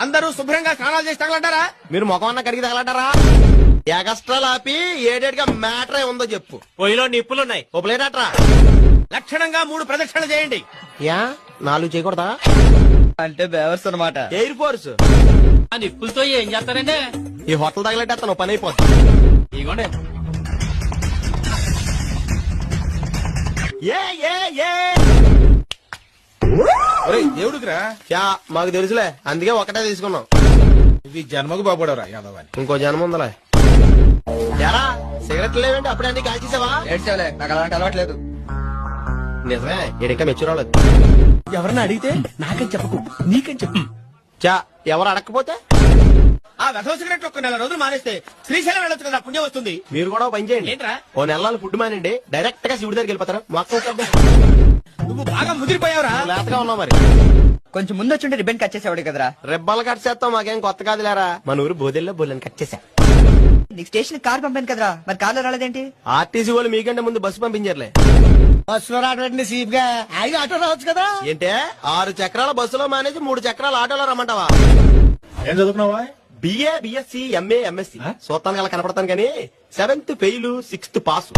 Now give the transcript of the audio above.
అందరూ శుభ్రంగా స్నానాలు చేసి తగలంటారా? మీరు ముఖం అన్న కడిగి తగలంటారా? ఎగస్ట్రాలు ఆపి ఏడేటిగా మ్యాటర్ ఉందో చెప్పు. పొయ్యిలో నిప్పులున్నాయి, ఓ ప్లేట్ అట్రా. లక్షణంగా 3 ప్రదక్షిణలు చేయండి. యా 4 చేయకూడదా? అంటే బేవర్స్ అనమాట. Air force. ఆ నిప్పులతో ఏం చేస్తారండి? ఈ హోటల్ తగలెట్టేస్తాను, పని అయిపోతుంది. ఇదిగోండి. ఏ ఏ ఏ దేవుడికిరా చా మాకు తెలుసులే, అందుకే ఒకటే తీసుకున్నాం. ఇది జన్మకు బాబుడవరా యాదవాని. ఇంకో జన్మ ఉందలే. ఎరా సిగరెట్లు లేవండి, అప్పుడే అన్ని కాల్చేసావా? ఏడ్చేవలే, నాకు అలాంటి అలవాట్లేదు. నిజమే, ఎడిక మెచ్చురాలేదు. ఎవరన్నా అడిగితే నాకని చెప్పకు, నీకని చెప్పు. చా ఎవరు అడగకపోతే ఆ వెధవ సిగరెట్ ఒక 4 రోజులు మానేస్తే శ్రీశైలం వెళ్ళొచ్చు కదా, పుణ్యం వస్తుంది. మీరు కూడా ఓ పని చేయండి. ఏంట్రా? ఓ నెలలు ఫుడ్ మానండి, డైరెక్ట్ గా శివుడి దగ్గరికి వెళ్ళిపోతారు. మొత్తం నువ్వు బాగా ముదిరిపోయావురా. లేతగా ఉన్నావు మరి. కొంచెం ముందు వచ్చి రిబెన్ కట్ చేసేవాడు కదరా. రెబ్బలు కట్ చేస్తాం, మాకేం కొత్త కాదు లేరా. మన ఊరు బోదెల్లో బోలని కట్ చేశా. నీకు స్టేషన్ కార్ పంపాను కదరా, మరి కార్లో రాలేదేంటి? ఆర్టీసీ వాళ్ళు మీకంటే ముందు బస్సు పంపించారులే. బస్సులో రావడం సీప్ గా ఐదు ఆటో రావచ్చు కదా. ఏంటే 6 చక్రాల బస్సులో మానేసి 3 చక్రాల ఆటోలో రమ్మంటావా? ఏం చదువుకున్నావా? బిఏ బిఎస్సి ఎంఏ ఎంఎస్సి చూస్తాను అలా కనపడతాను కానీ 7th ఫెయిల్ 6th పాస్.